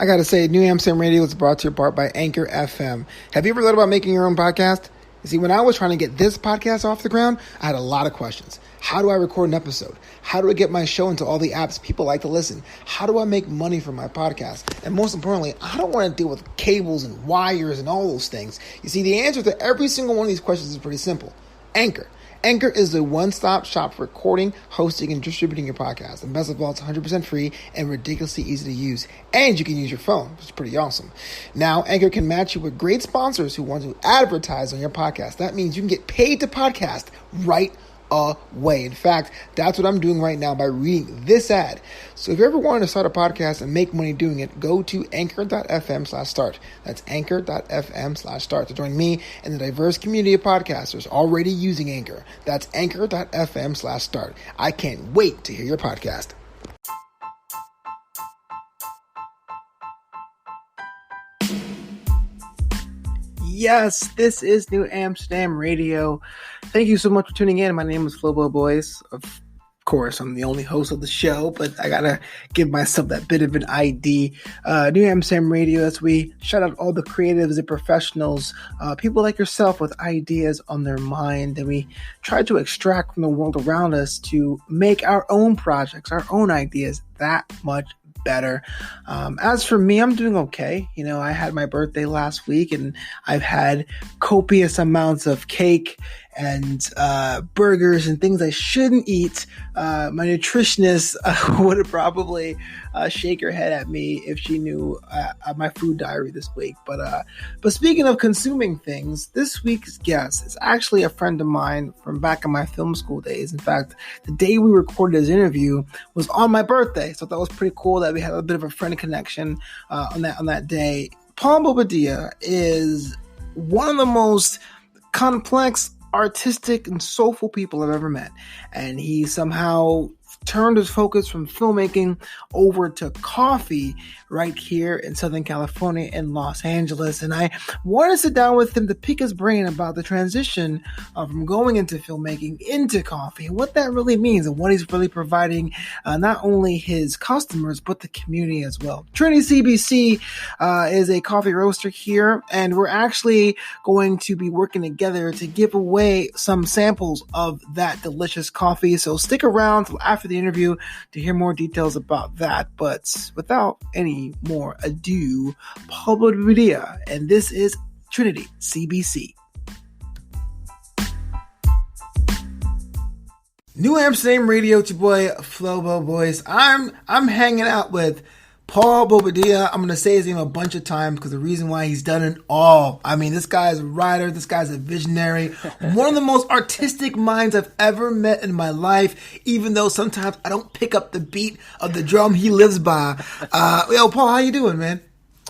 I got to say, Knew Amsterdam Radio is brought to you part by Anchor FM. Have you ever thought about making your own podcast? You see, when I was trying to get this podcast off the ground, I had a lot of questions. How do I record an episode? How do I get my show into all the apps people like to listen? How do I make money from my podcast? And most importantly, I don't want to deal with cables and wires and all those things. You see, the answer to every single one of these questions is pretty simple. Anchor. Anchor is the one-stop shop for recording, hosting, and distributing your podcast. And best of all, it's 100% free and ridiculously easy to use. And you can use your phone, which is pretty awesome. Now, Anchor can match you with great sponsors who want to advertise on your podcast. That means you can get paid to podcast right away. In fact, that's what I'm doing right now by reading this ad. So if you ever wanted to start a podcast and make money doing it, go to anchor.fm/start. That's anchor.fm/start to join me and the diverse community of podcasters already using Anchor. That's anchor.fm/start. I can't wait to hear your podcast. Yes, this is Knew Amsterdam Radio. Thank you so much for tuning in. My name is Flobo Boyce. Of course, I'm the only host of the show, but I gotta give myself that bit of an ID. Knew Amsterdam Radio, as we shout out all the creatives and professionals, people like yourself with ideas on their mind, and we try to extract from the world around us to make our own projects, our own ideas that much better. As for me, I'm doing okay. You know, I had my birthday last week and I've had copious amounts of cake and burgers and things I shouldn't eat. My nutritionist would probably shake her head at me if she knew my food diary this week. But speaking of consuming things, this week's guest is actually a friend of mine from back in my film school days. In fact, the day we recorded his interview was on my birthday, so that was pretty cool that we had a bit of a friend connection on that day. Paul Bobadilla is one of the most complex, artistic and soulful people I've ever met, and he somehow turned his focus from filmmaking over to coffee right here in Southern California in Los Angeles. And I want to sit down with him to pick his brain about the transition from going into filmmaking into coffee and what that really means and what he's really providing not only his customers but the community as well. Trinity CBC is a coffee roaster here, and we're actually going to be working together to give away some samples of that delicious coffee. So stick around till after the interview to hear more details about that. But without any more ado, Paul Bobadilla, and this is Trinity CBC. Knew Amsterdam Radio, it's your boy Flobo Boyce. I'm hanging out with Paul Bobadilla. I'm going to say his name a bunch of times because the reason why he's done it all. I mean, this guy's a writer. This guy's a visionary. One of the most artistic minds I've ever met in my life, even though sometimes I don't pick up the beat of the drum he lives by. Yo, Paul, how you doing, man?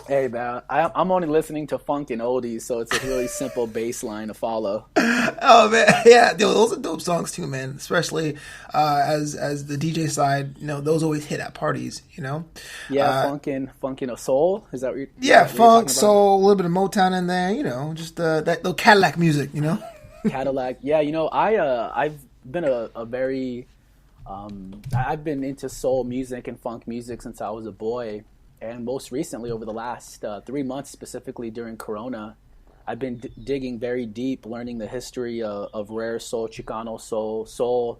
Hey, man, I'm only listening to funk and oldies, so it's a really simple bass line to follow. Oh, man. Yeah, yo, those are dope songs, too, man. Especially as the DJ side, you know, those always hit at parties, you know? Yeah, funk and a soul? Is that what you're Yeah, funk, soul, a little bit of Motown in there, you know, just that little Cadillac music, you know? Cadillac. Yeah, you know, I've been I've been into soul music and funk music since I was a boy. And most recently, over the last 3 months, specifically during Corona, I've been digging very deep, learning the history of rare soul, Chicano soul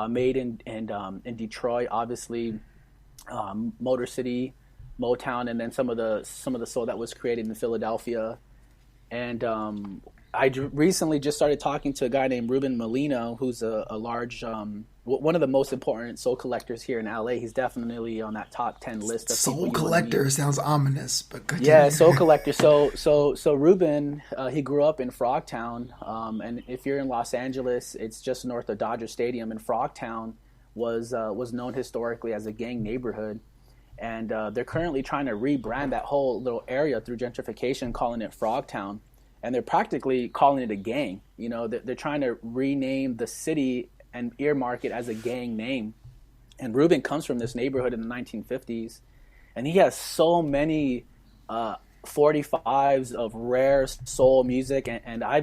made in Detroit, obviously, Motor City, Motown, and then some of the soul that was created in Philadelphia. And I recently just started talking to a guy named Ruben Molino, who's a large one of the most important soul collectors here in LA. He's definitely on that top 10 list of soul collector. Sounds ominous, but good. Yeah, soul collector. So Ruben, he grew up in Frogtown, and if you're in Los Angeles, it's just north of Dodger Stadium. And Frogtown was known historically as a gang neighborhood, and they're currently trying to rebrand that whole little area through gentrification, calling it Frogtown, and they're practically calling it a gang. You know, they're trying to rename the city and earmark it as a gang name. And Ruben comes from this neighborhood in the 1950s, and he has so many 45s of rare soul music, and I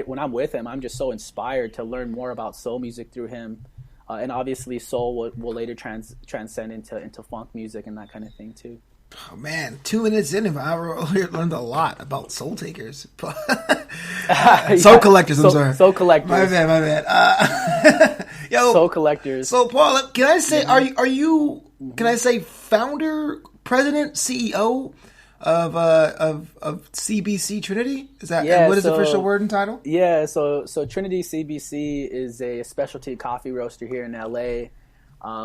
when I'm with him, I'm just so inspired to learn more about soul music through him, and obviously soul will later transcend into funk music and that kind of thing too. Oh man, 2 minutes in, I learned a lot about soul takers, soul collectors. I'm sorry, soul collectors. My bad. Yo, soul collectors. So Paul, can I say, are you? Can I say founder, president, CEO of CBC Trinity? Is that what is the official word and title? Yeah, so Trinity CBC is a specialty coffee roaster here in LA.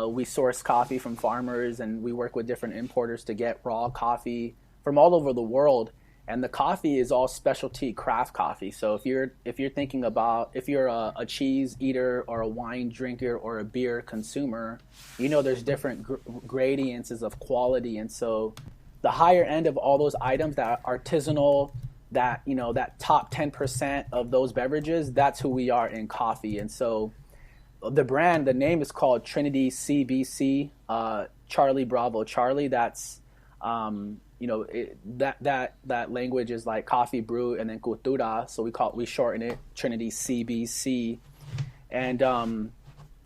We source coffee from farmers, and we work with different importers to get raw coffee from all over the world. And the coffee is all specialty craft coffee. So if you're thinking about, if you're a cheese eater or a wine drinker or a beer consumer, there's different gradients of quality. And so the higher end of all those items that are artisanal, that that top 10% of those beverages, that's who we are in coffee. And so the name is called Trinity CBC, Charlie Bravo Charlie. That's that language is like coffee brew and then Cultura, so we shorten it Trinity CBC. And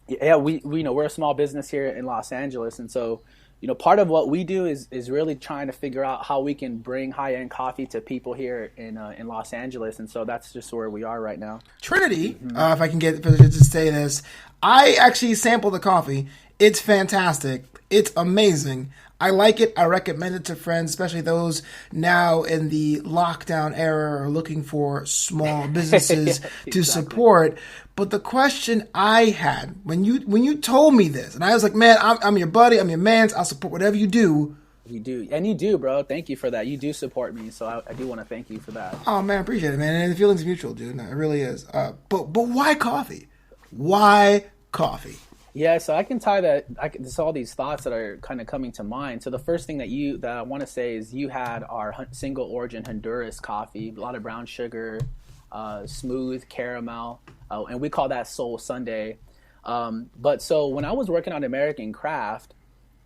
we're a small business here in Los Angeles, and so part of what we do is really trying to figure out how we can bring high-end coffee to people here in Los Angeles, and so that's just where we are right now. Trinity, if I can get to say this, I actually sampled the coffee. It's fantastic. It's amazing. I like it. I recommend it to friends, especially those now in the lockdown era are looking for small businesses to support. But the question I had when you told me this, and I was like, man, I'm your buddy, I'm your man, I'll support whatever you do. You do, and you do, bro. Thank you for that. You do support me, so I do want to thank you for that. Oh man, I appreciate it, man. And the feeling's mutual, dude. No, it really is. But why coffee? Why coffee? Yeah, so I can tie that. There's all these thoughts that are kind of coming to mind. So the first thing that I want to say is you had our single origin Honduras coffee, a lot of brown sugar, smooth caramel, and we call that Soul Sunday. But so when I was working on American Craft,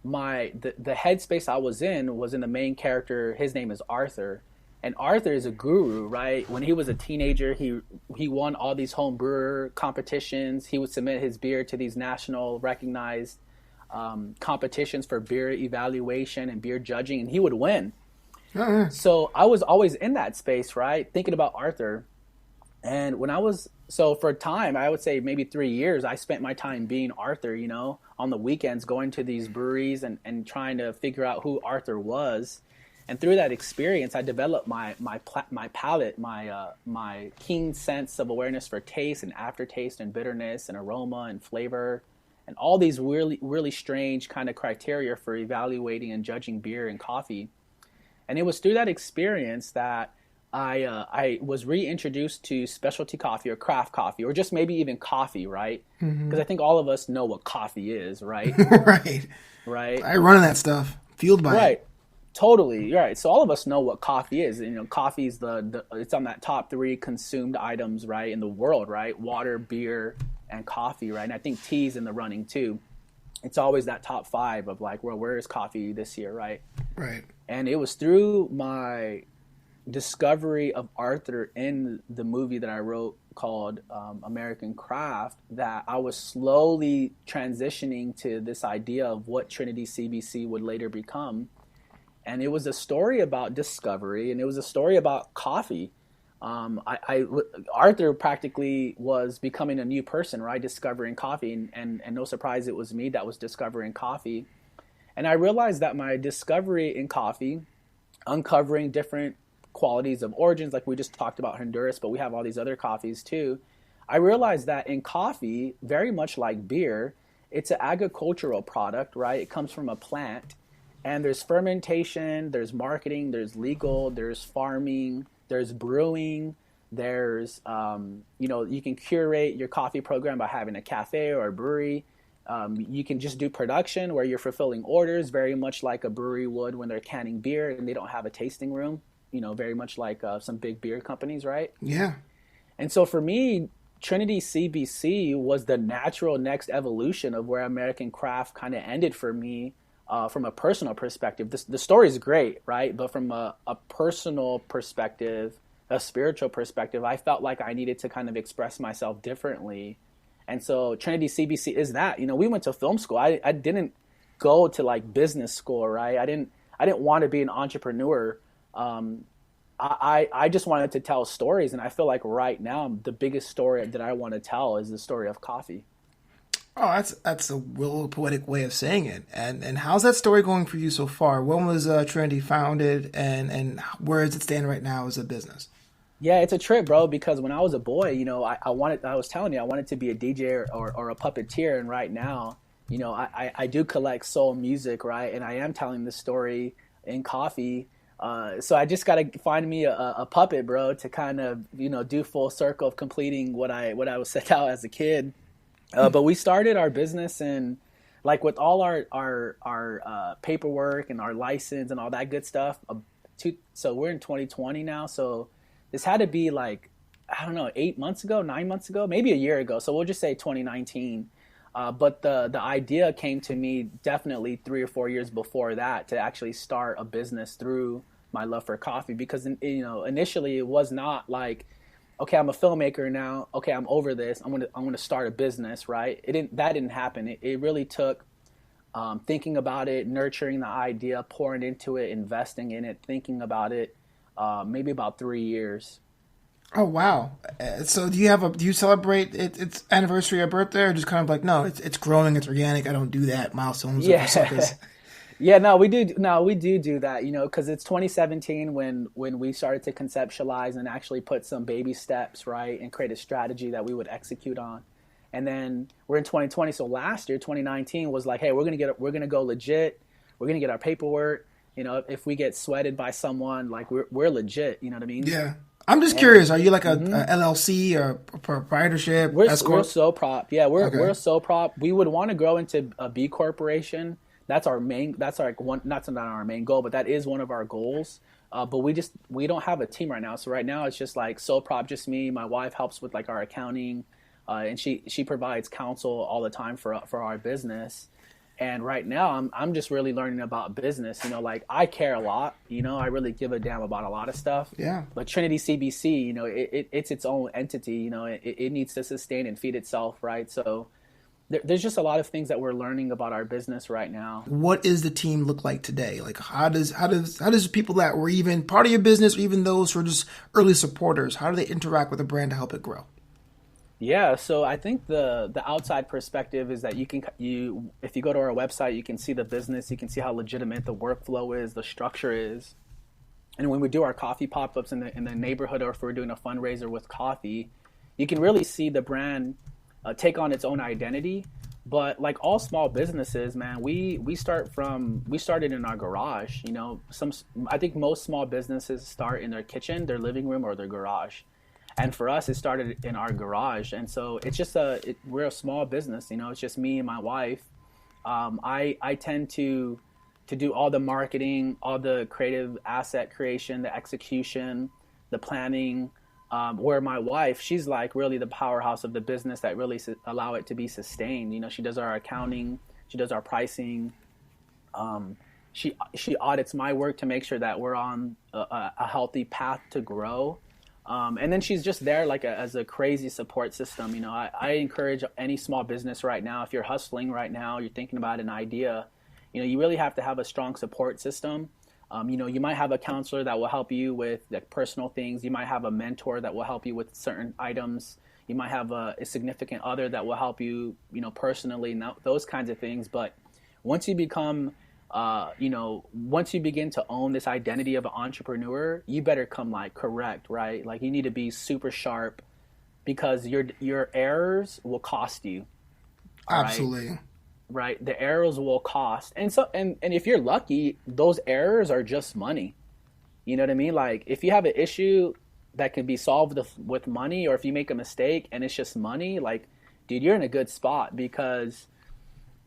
the headspace I was in the main character. His name is Arthur. And Arthur is a guru, right? When he was a teenager, he won all these home brewer competitions. He would submit his beer to these national recognized competitions for beer evaluation and beer judging, and he would win. So I was always in that space, right? Thinking about Arthur. And for a time, I would say maybe 3 years, I spent my time being Arthur, on the weekends, going to these breweries and trying to figure out who Arthur was. And through that experience, I developed my palate, my keen sense of awareness for taste and aftertaste and bitterness and aroma and flavor, and all these really, really strange kind of criteria for evaluating and judging beer and coffee. And it was through that experience that I was reintroduced to specialty coffee or craft coffee, or just maybe even coffee, right? Because I think all of us know what coffee is, right? Right. I run that stuff, fueled by it. Totally, you're right. So all of us know what coffee is. Coffee is it's on that top 3 consumed items, right, in the world, right? Water, beer, and coffee, right? And I think tea's in the running too. It's always that top 5 of like, well, where is coffee this year, right? Right. And it was through my discovery of Arthur in the movie that I wrote called American Craft that I was slowly transitioning to this idea of what Trinity CBC would later become. And it was a story about discovery, and it was a story about coffee. Arthur practically was becoming a new person, right? Discovering coffee, and no surprise, it was me that was discovering coffee. And I realized that my discovery in coffee, uncovering different qualities of origins, like we just talked about Honduras, but we have all these other coffees too. I realized that in coffee, very much like beer, it's an agricultural product, right? It comes from a plant. And there's fermentation, there's marketing, there's legal, there's farming, there's brewing, there's, you can curate your coffee program by having a cafe or a brewery. You can just do production where you're fulfilling orders, very much like a brewery would when they're canning beer and they don't have a tasting room, very much like some big beer companies, right? Yeah. And so for me, Trinity CBC was the natural next evolution of where American Craft kind of ended for me. From a personal perspective, the story is great, right? But from a personal perspective, a spiritual perspective, I felt like I needed to kind of express myself differently. And so Trinity CBC is that. We went to film school. I didn't go to like business school, right? I didn't want to be an entrepreneur. I just wanted to tell stories, and I feel like right now the biggest story that I want to tell is the story of coffee. Oh, that's a real poetic way of saying it. And how's that story going for you so far? When was Trinity founded, and where does it stand right now as a business? Yeah, it's a trip, bro, because when I was a boy, I was telling you, I wanted to be a DJ or a puppeteer. And right now, I do collect soul music, right? And I am telling this story in coffee. So I just got to find me a puppet, bro, to kind of, do full circle of completing what I was set out as a kid. But we started our business, and like with all our paperwork and our license and all that good stuff. So we're in 2020 now. So this had to be like, I don't know, 8 months ago, 9 months ago, maybe a year ago. So we'll just say 2019. But the idea came to me definitely 3 or 4 years before that to actually start a business through my love for coffee. Because, initially it was not like, okay, I'm a filmmaker now. Okay, I'm over this. I'm gonna start a business, right? That didn't happen. It really took thinking about it, nurturing the idea, pouring into it, investing in it, thinking about it, maybe about 3 years. Oh wow! So do you celebrate its anniversary or birthday, or just kind of like, no, it's growing, it's organic. I don't do that milestones. Yeah, yeah. No, we do. No, we do that. Because it's 2017 when we started to conceptualize and actually put some baby steps, right, and create a strategy that we would execute on. And then we're in 2020. So last year, 2019 was like, hey, we're gonna go legit. We're gonna get our paperwork. If we get sweated by someone, like we're legit. You know what I mean? Yeah. I'm just curious. Are you like a LLC or a proprietorship? We're so prop. Yeah, we're so prop. We would want to grow into a B corporation. That's our main. That's like one. That's not our main goal, but that is one of our goals. But we don't have a team right now. So right now it's just like so prop, just me. My wife helps with like our accounting, and she provides counsel all the time for our business. And right now, I'm just really learning about business. Like I care a lot. I really give a damn about a lot of stuff. Yeah. But Trinity CBC, it's its own entity. It needs to sustain and feed itself, right? So there's just a lot of things that we're learning about our business right now. What does the team look like today? Like how does people that were even part of your business, or even those who are just early supporters, how do they interact with the brand to help it grow? Yeah, so I think the outside perspective is that if you go to our website, you can see the business, you can see how legitimate the workflow is, the structure is. And when we do our coffee pop-ups in the neighborhood, or if we're doing a fundraiser with coffee, you can really see the brand take on its own identity. But like all small businesses, man, we started in our garage. I think most small businesses start in their kitchen, their living room, or their garage. And for us, it started in our garage. And so it's just we're a small business, it's just me and my wife. I tend to do all the marketing, all the creative asset creation, the execution, the planning, where my wife, she's like really the powerhouse of the business that really allow it to be sustained. She does our accounting, she does our pricing. She audits my work to make sure that we're on a healthy path to grow. And then she's just there like as a crazy support system. I encourage any small business right now, if you're hustling right now, you're thinking about an idea, you really have to have a strong support system. You might have a counselor that will help you with like personal things. You might have a mentor that will help you with certain items. You might have a significant other that will help you, personally, those kinds of things. But once you become once you begin to own this identity of an entrepreneur, you better come like correct, right? Like you need to be super sharp, because your errors will cost you. Absolutely. Right? The errors will cost. And so, and if you're lucky, those errors are just money. You know what I mean? Like if you have an issue that can be solved with money, or if you make a mistake and it's just money, like, dude, you're in a good spot, because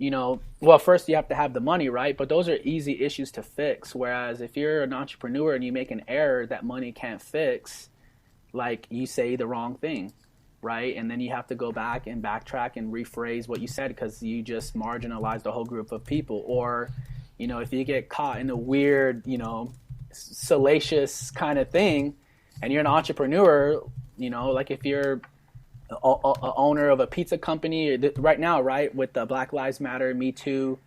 well, first you have to have the money, right? But those are easy issues to fix. Whereas if you're an entrepreneur and you make an error that money can't fix, like you say the wrong thing, right? And then you have to go back and backtrack and rephrase what you said, because you just marginalized a whole group of people. Or, if you get caught in a weird, salacious kind of thing, and you're an entrepreneur, like if you're owner of a pizza company right now, right, with the Black Lives Matter, Me Too,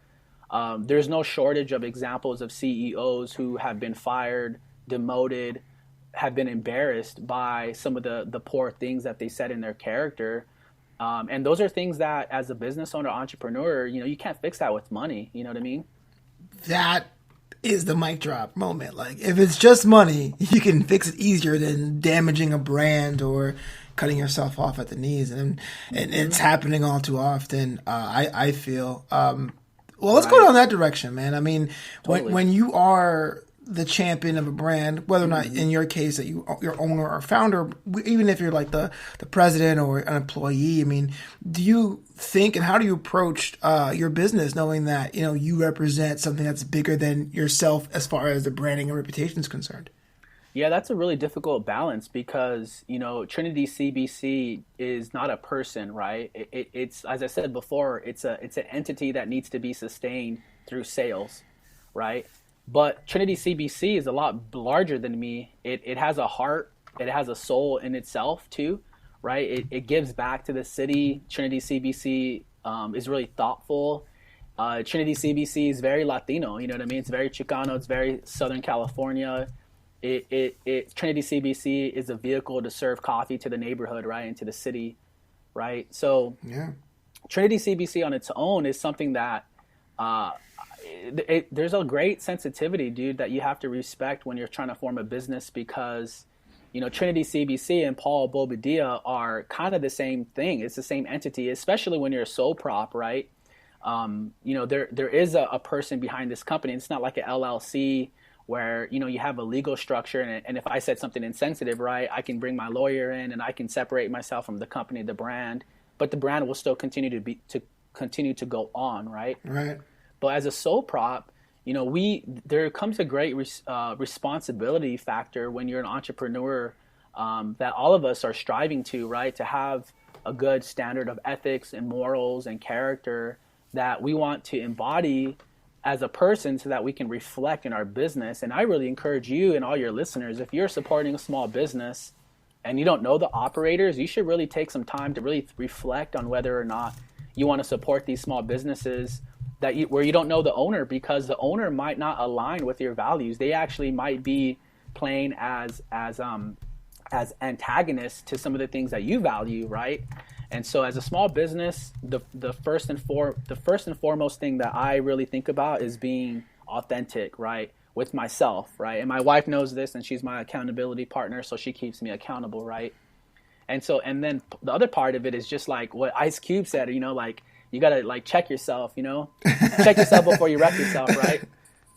There's no shortage of examples of CEOs who have been fired, demoted, have been embarrassed by some of the poor things that they said in their character. And those are things that, as a business owner, entrepreneur, you can't fix that with money. You know what I mean? That is the mic drop moment. Like, if it's just money, you can fix it easier than damaging a brand or cutting yourself off at the knees. And it's happening all too often, I feel. Well, let's go down that direction, man. I mean, totally. when you are the champion of a brand, whether or not in your case that you're owner or founder, even if you're like the president or an employee, I mean, do you think, and how do you approach your business knowing that, you represent something that's bigger than yourself as far as the branding and reputation is concerned? Yeah, that's a really difficult balance because, Trinity CBC is not a person, right? It's, as I said before, it's an entity that needs to be sustained through sales, right? But Trinity CBC is a lot larger than me. It has a heart. It has a soul in itself too, right? It gives back to the city. Trinity CBC is really thoughtful. Trinity CBC is very Latino. You know what I mean? It's very Chicano. It's very Southern California. Trinity CBC is a vehicle to serve coffee to the neighborhood, right, and to the city, right? So yeah, Trinity CBC on its own is something that there's a great sensitivity, dude, that you have to respect when you're trying to form a business because, Trinity CBC and Paul Bobadilla are kind of the same thing. It's the same entity, especially when you're a sole prop, right? There is a person behind this company. It's not like an LLC where, you have a legal structure. And if I said something insensitive, right, I can bring my lawyer in and I can separate myself from the company, the brand, but the brand will still continue to go on, right? Right. But as a sole prop, there comes a great responsibility factor when you're an entrepreneur that all of us are striving to, right? To have a good standard of ethics and morals and character that we want to embody as a person so that we can reflect in our business. And I really encourage you and all your listeners, if you're supporting a small business and you don't know the operators, you should really take some time to really reflect on whether or not you want to support these small businesses where you don't know the owner, because the owner might not align with your values. They actually might be playing as antagonists to some of the things that you value, right? And so as a small business, the first and foremost thing that I really think about is being authentic, right, with myself, right? And my wife knows this, and she's my accountability partner, so she keeps me accountable, right? And then the other part of it is just like what Ice Cube said, like, you got to like check yourself, check yourself before you wreck yourself, right?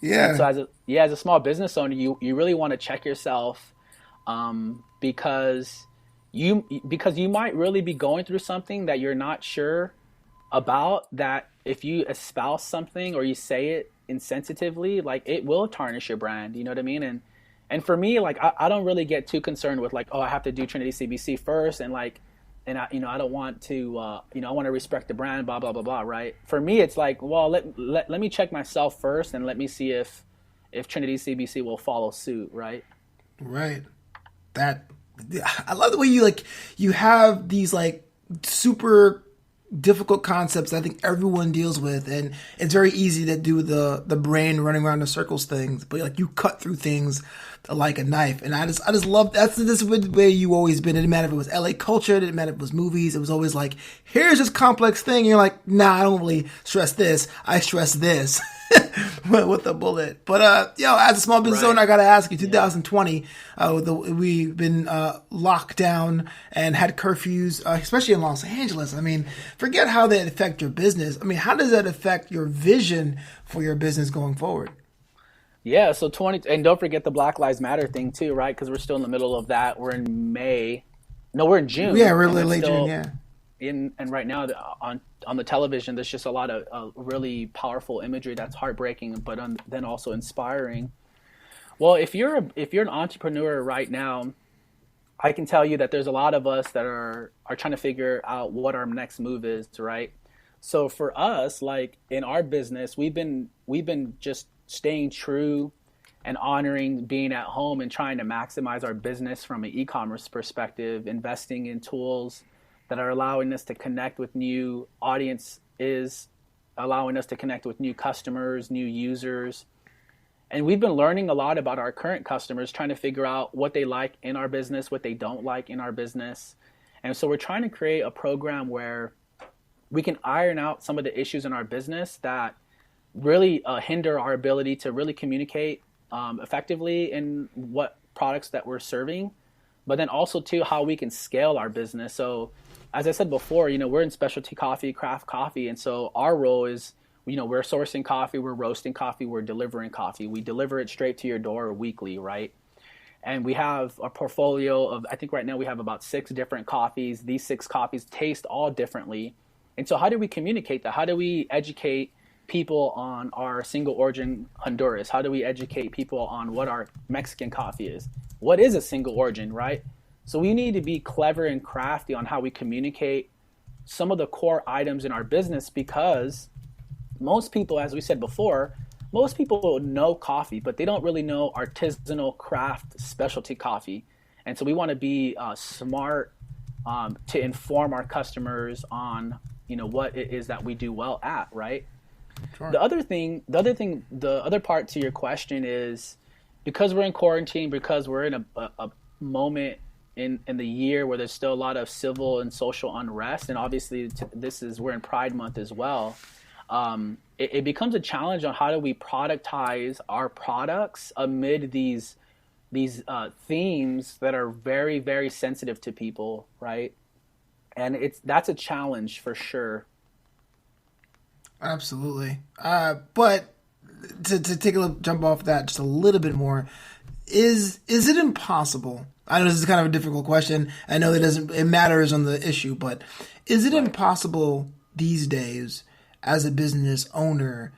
Yeah. And so as a small business owner, you really want to check yourself because you might really be going through something that you're not sure about, that if you espouse something or you say it insensitively, like it will tarnish your brand, you know what I mean? And for me, like I don't really get too concerned with like, oh, I have to do Trinity CBC first and I don't want to, I want to respect the brand, blah, blah, blah, blah, right? For me, it's like, well, let me check myself first and let me see if Trinity CBC will follow suit, right? Right. I love the way you have these like super difficult concepts I think everyone deals with, and it's very easy to do the brain running around in circles things, but like you cut through things like a knife. And I just love this the way you always been. It didn't matter if it was LA culture, it didn't matter if it was movies, it was always like, here's this complex thing, and you're like, nah, I don't really stress this, I stress this. With the bullet. But as a small business owner, I gotta ask you, 2020, we've been locked down and had curfews, especially in Los Angeles. I mean, forget how that affect your business. I mean, how does that affect your vision for your business going forward? Yeah, so and don't forget the Black Lives Matter thing too, right? Because we're still in the middle of that. We're in May. No, we're in June. Yeah, we're late June, yeah. And right now on the television, there's just a lot of really powerful imagery that's heartbreaking, but then also inspiring. Well, if you're an entrepreneur right now, I can tell you that there's a lot of us that are trying to figure out what our next move is, right? So for us, like in our business, we've been just staying true and honoring being at home and trying to maximize our business from an e-commerce perspective, investing in tools that are allowing us to connect with new audiences allowing us to connect with new customers, new users. And we've been learning a lot about our current customers, trying to figure out what they like in our business, what they don't like in our business. And so we're trying to create a program where we can iron out some of the issues in our business that really hinder our ability to really communicate effectively in what products that we're serving, but then also too how we can scale our business. So as I said before, we're in specialty coffee, craft coffee. And so our role is, we're sourcing coffee, we're roasting coffee, we're delivering coffee. We deliver it straight to your door weekly, right? And we have a portfolio of, I think right now we have about 6 different coffees. These 6 coffees taste all differently. And so how do we communicate that? How do we educate people on our single origin Honduras? How do we educate people on what our Mexican coffee is? What is a single origin, right? So we need to be clever and crafty on how we communicate some of the core items in our business, because most people, as we said before, most people know coffee, but they don't really know artisanal craft specialty coffee. And so we want to be smart to inform our customers on, what it is that we do well at, right? Sure. The other part to your question is, because we're in quarantine, because we're in a moment in the year where there's still a lot of civil and social unrest, and obviously we're in Pride Month as well. It becomes a challenge on how do we productize our products amid these themes that are very, very sensitive to people, right? And that's a challenge for sure. Absolutely. But to take a jump off that just a little bit more, is it impossible? I know this is kind of a difficult question. I know it matters on the issue, but is it impossible these days as a business owner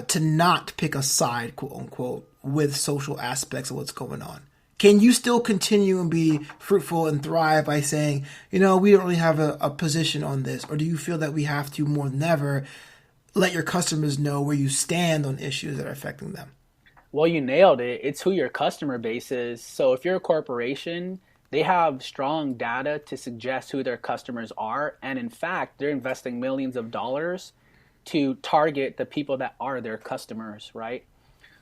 to not pick a side, quote unquote, with social aspects of what's going on? Can you still continue and be fruitful and thrive by saying, we don't really have a position on this? Or do you feel that we have to more than ever let your customers know where you stand on issues that are affecting them? Well, you nailed it. It's who your customer base is. So if you're a corporation, they have strong data to suggest who their customers are. And in fact, they're investing millions of dollars to target the people that are their customers, right?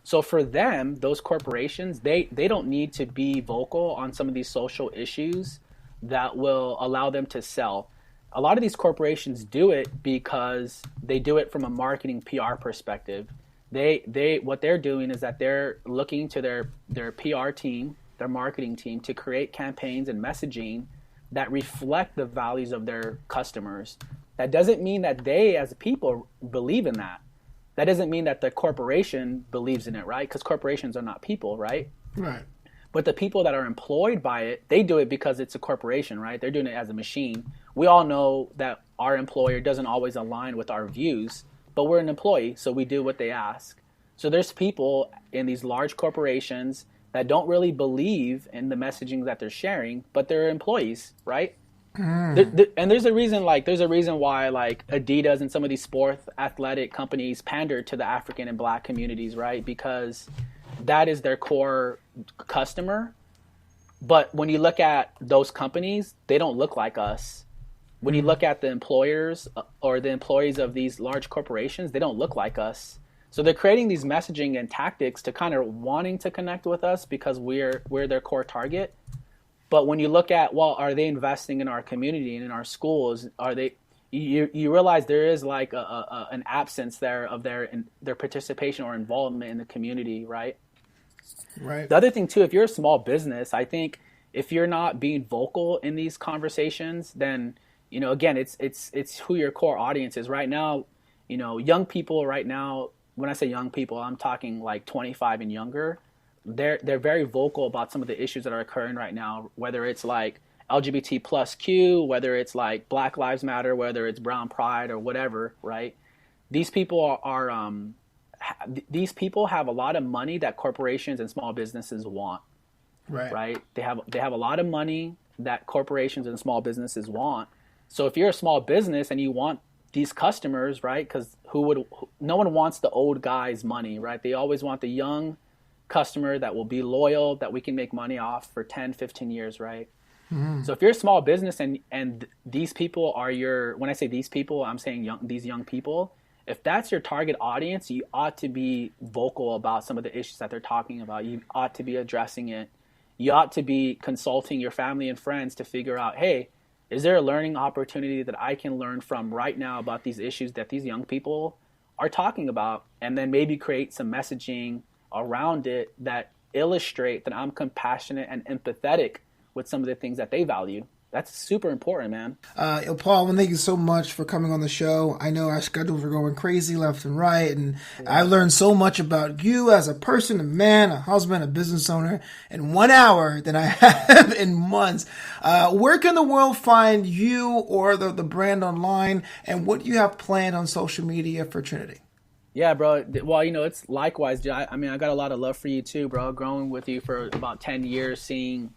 So for them, those corporations, they don't need to be vocal on some of these social issues that will allow them to sell. A lot of these corporations do it because they do it from a marketing PR perspective. What they're doing is that they're looking to their PR team, their marketing team, to create campaigns and messaging that reflect the values of their customers. That doesn't mean that they as people believe in that. That doesn't mean that the corporation believes in it, right? Because corporations are not people, right? Right. But the people that are employed by it, they do it because it's a corporation, right? They're doing it as a machine. We all know that our employer doesn't always align with our views, but we're an employee, so we do what they ask. So there's people in these large corporations that don't really believe in the messaging that they're sharing, but they're employees, right? And there's a reason why Adidas and some of these sports athletic companies pander to the African and Black communities, right? Because that is their core customer. But when you look at those companies, they don't look like us. When you look at the employers or the employees of these large corporations, they don't look like us. So they're creating these messaging and tactics to kind of wanting to connect with us because we're their core target. But when you look at, well, are they investing in our community and in our schools? Are they? You realize there is like an absence there of their participation or involvement in the community, right? Right. The other thing too, if you're a small business, I think if you're not being vocal in these conversations, then again, it's who your core audience is right now. Young people right now. When I say young people, I'm talking like 25 and younger. They're very vocal about some of the issues that are occurring right now, whether it's like LGBT plus Q, whether it's like Black Lives Matter, whether it's Brown Pride or whatever, right? These people these people have a lot of money that corporations and small businesses want, right? They have a lot of money that corporations and small businesses want. So if you're a small business and you want these customers, right? Because no one wants the old guy's money, right? They always want the young customer that will be loyal, that we can make money off for 10, 15 years, right? Mm-hmm. So if you're a small business and these people are when I say these people, I'm saying these young people, if that's your target audience, you ought to be vocal about some of the issues that they're talking about. You ought to be addressing it. You ought to be consulting your family and friends to figure out, hey, is there a learning opportunity that I can learn from right now about these issues that these young people are talking about? And then maybe create some messaging around it that illustrate that I'm compassionate and empathetic with some of the things that they value. That's super important, man. Paul, thank you so much for coming on the show. I know our schedules are going crazy left and right, and I've learned so much about you as a person, a man, a husband, a business owner in 1 hour than I have in months. Where can the world find you or the brand online, and what do you have planned on social media for Trinity? Yeah, bro. Well, it's likewise. I mean, I got a lot of love for you too, bro. Growing with you for about 10 years, seeing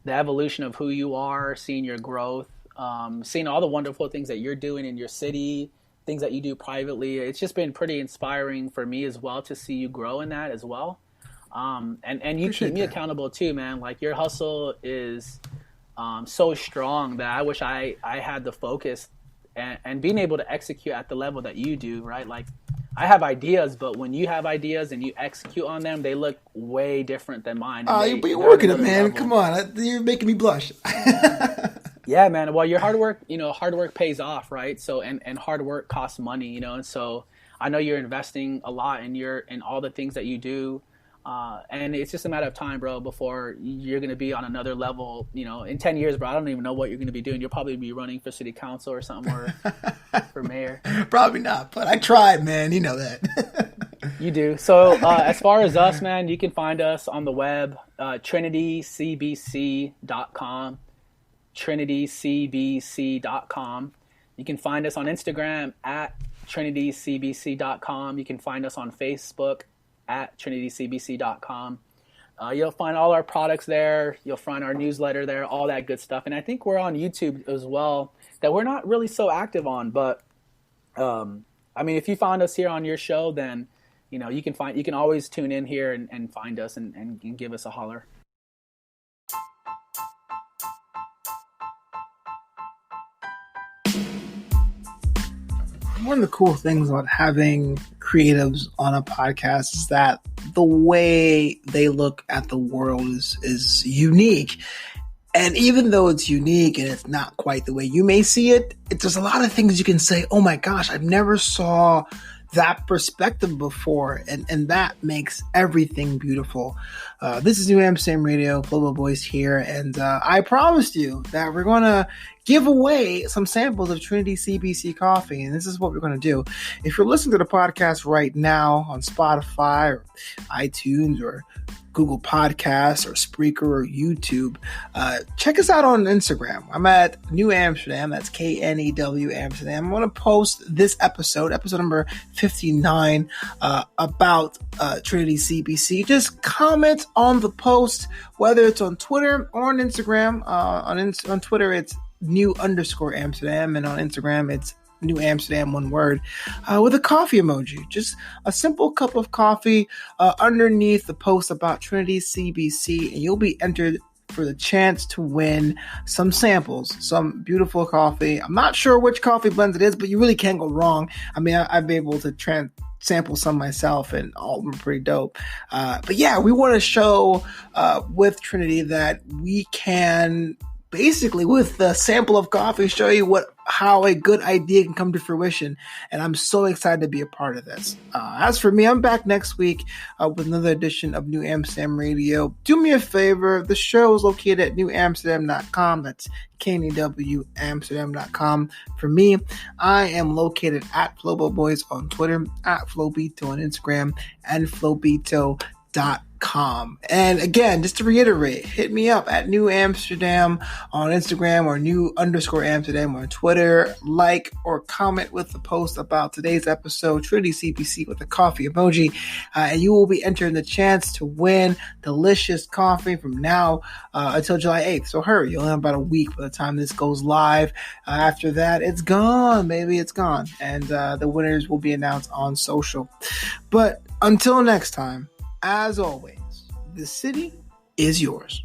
the evolution of who you are, seeing your growth, seeing all the wonderful things that you're doing in your city, things that you do privately. It's just been pretty inspiring for me as well to see you grow in that as well. And you keep me accountable too, man. Like, your hustle is so strong that I wish I had the focus and being able to execute at the level that you do, right? Like, I have ideas, but when you have ideas and you execute on them, they look way different than mine. But you're working it, man. Level. Come on. You're making me blush. Yeah, man. Well, your hard work pays off, right? So, and hard work costs money, and so I know you're investing a lot in all the things that you do. And it's just a matter of time, bro, before you're going to be on another level. In 10 years, bro, I don't even know what you're going to be doing. You'll probably be running for city council or something, or for mayor. Probably not, but I tried, man. You know that. You do. So as far as us, man, you can find us on the web, TrinityCBC.com, TrinityCBC.com. You can find us on Instagram at TrinityCBC.com. You can find us on Facebook at TrinityCBC.com. You'll find all our products there. You'll find our newsletter there, all that good stuff. And I think we're on YouTube as well, that we're not really so active on. But I mean, if you found us here on your show, then you can always tune in here and find us and give us a holler. One of the cool things about having creatives on a podcast is that the way they look at the world is unique. And even though it's unique and it's not quite the way you may see it, there's a lot of things you can say, oh my gosh, I've never saw that perspective before, and that makes everything beautiful. This is Knew Amsterdam Radio, Flobo Boyce here, and I promised you that we're going to give away some samples of Trinity CBC coffee, and this is what we're going to do. If you're listening to the podcast right now on Spotify or iTunes or Google Podcasts or Spreaker or YouTube, check us out on Instagram. I'm at Knew Amsterdam. That's KNEW Amsterdam. I'm going to post this episode number 59, about Trinity CBC. Just comment on the post, whether it's on Twitter or on Instagram. On Twitter, it's Knew_Amsterdam, and on Instagram, it's Knew Amsterdam, one word, with a coffee emoji. Just a simple cup of coffee underneath the post about Trinity CBC, and you'll be entered for the chance to win some samples, some beautiful coffee. I'm not sure which coffee blends it is, but you really can't go wrong. I mean, I've been able to sample some myself, and all of them are pretty dope. But yeah, we want to show with Trinity that we can basically, with the sample of coffee, show you how a good idea can come to fruition. And I'm so excited to be a part of this. As for me, I'm back next week with another edition of Knew Amsterdam Radio. Do me a favor. The show is located at knewamsterdam.com. That's KNEWamsterdam.com. For me, I am located at Flobo Boyce on Twitter, at Flobito on Instagram, and Flobito.com. And again, just to reiterate, hit me up at Knew Amsterdam on Instagram or Knew_Amsterdam on Twitter. Like or comment with the post about today's episode, Trinity CBC, with a coffee emoji, and you will be entering the chance to win delicious coffee from now until July 8th. So hurry, you'll have about a week by the time this goes live. After that, it's gone, baby, it's gone. And the winners will be announced on social. But until next time, as always, the city is yours.